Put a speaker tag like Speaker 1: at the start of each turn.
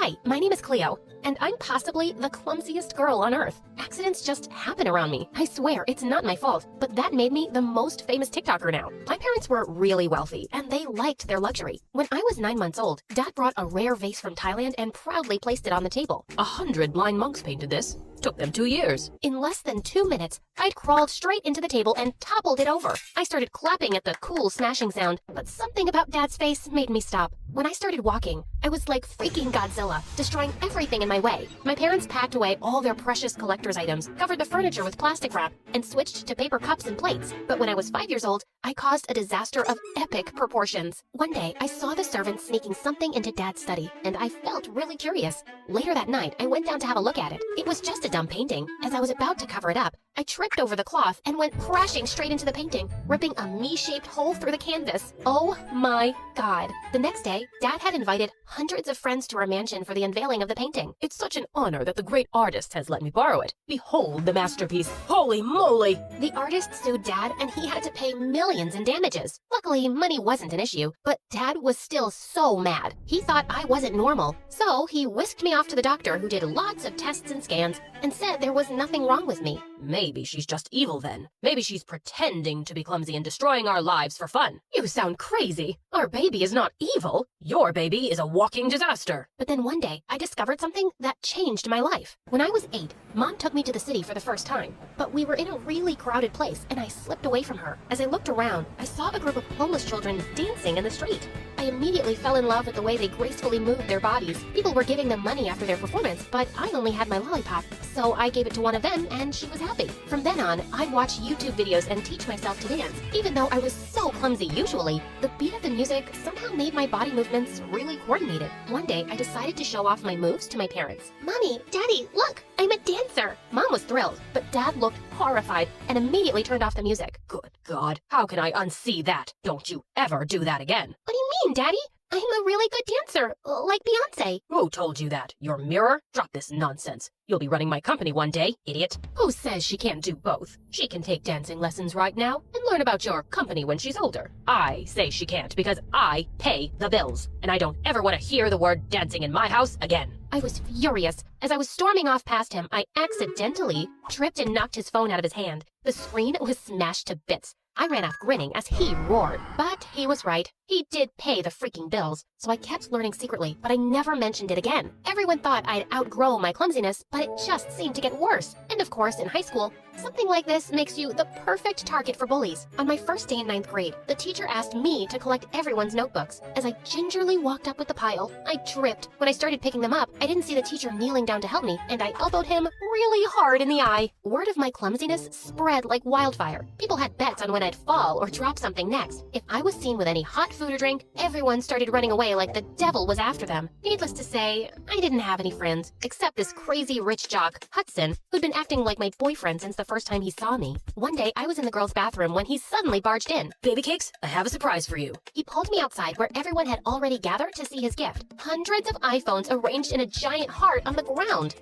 Speaker 1: Hi, my name is Cleo, and I'm possibly the clumsiest girl on earth. Accidents just happen around me. I swear, it's not my fault, but that made me the most famous TikToker now. My parents were really wealthy, and they liked their luxury. When I was 9 months old, Dad brought a rare vase from Thailand and proudly placed it on the table.
Speaker 2: 100 blind monks painted this. Took them 2 years.
Speaker 1: In less than 2 minutes, I'd crawled straight into the table and toppled it over. I started clapping at the cool smashing sound, but something about Dad's face made me stop. When I started walking, I was like freaking Godzilla, destroying everything in my way. My parents packed away all their precious collector's items, covered the furniture with plastic wrap, and switched to paper cups and plates. But when I was 5 years old, I caused a disaster of epic proportions. One day, I saw the servant sneaking something into Dad's study, and I felt really curious. Later that night, I went down to have a look at it. It was just a dumb painting. As I was about to cover it up, I tripped over the cloth and went crashing straight into the painting, ripping a me-shaped hole through the canvas. Oh my God. The next day, Dad had invited hundreds of friends to our mansion for the unveiling of the painting.
Speaker 2: It's such an honor that the great artist has let me borrow it. Behold the masterpiece. Holy moly!
Speaker 1: The artist sued Dad, and he had to pay millions in damages. Luckily, money wasn't an issue, but Dad was still so mad. He thought I wasn't normal, so he whisked me off to the doctor, who did lots of tests and scans and said there was nothing wrong with me.
Speaker 2: Maybe she's just evil then. Maybe she's pretending to be clumsy and destroying our lives for fun.
Speaker 1: You sound crazy. Our baby is not evil.
Speaker 2: Your baby is a walking disaster.
Speaker 1: But then one day, I discovered something that changed my life. When I was 8, Mom took me to the city for the first time. But we were in a really crowded place, and I slipped away from her. As I looked around, I saw a group of homeless children dancing in the street. I immediately fell in love with the way they gracefully moved their bodies. People were giving them money after their performance, but I only had my lollipop. So I gave it to one of them, and she was happy. From then on, I'd watch YouTube videos and teach myself to dance. Even though I was so clumsy usually, the beat of the music somehow made my body movements really coordinated. One day, I decided to show off my moves to my parents. Mommy, Daddy, look, I'm a dancer. Mom was thrilled, but Dad looked horrified and immediately turned off the music.
Speaker 2: Good God, how can I unsee that? Don't you ever do that again.
Speaker 1: What do you mean, Daddy? I'm a really good dancer, like Beyonce.
Speaker 2: Who told you that? Your mirror? Drop this nonsense. You'll be running my company one day, idiot.
Speaker 1: Who says she can't do both?
Speaker 2: She can take dancing lessons right now and learn about your company when she's older. I say she can't because I pay the bills, and I don't ever want to hear the word dancing in my house again.
Speaker 1: I was furious. As I was storming off past him, I accidentally tripped and knocked his phone out of his hand. The screen was smashed to bits. I ran off grinning as he roared. But he was right. He did pay the freaking bills, so I kept learning secretly, but I never mentioned it again. Everyone thought I'd outgrow my clumsiness, but it just seemed to get worse. And of course, in high school, something like this makes you the perfect target for bullies. On my first day in 9th grade, the teacher asked me to collect everyone's notebooks. As I gingerly walked up with the pile, I tripped. When I started picking them up, I didn't see the teacher kneeling down to help me, and I elbowed him really hard in the eye. Word of my clumsiness spread like wildfire. People had bets on when I'd fall or drop something next. If I was seen with any hot food or drink, everyone started running away like the devil was after them. Needless to say, I didn't have any friends, except this crazy rich jock, Hudson, who'd been acting like my boyfriend since the first time he saw me. One day, I was in the girls' bathroom when he suddenly barged in.
Speaker 2: Baby cakes, I have a surprise for you.
Speaker 1: He pulled me outside where everyone had already gathered to see his gift. Hundreds of iPhones arranged in a giant heart on the ground.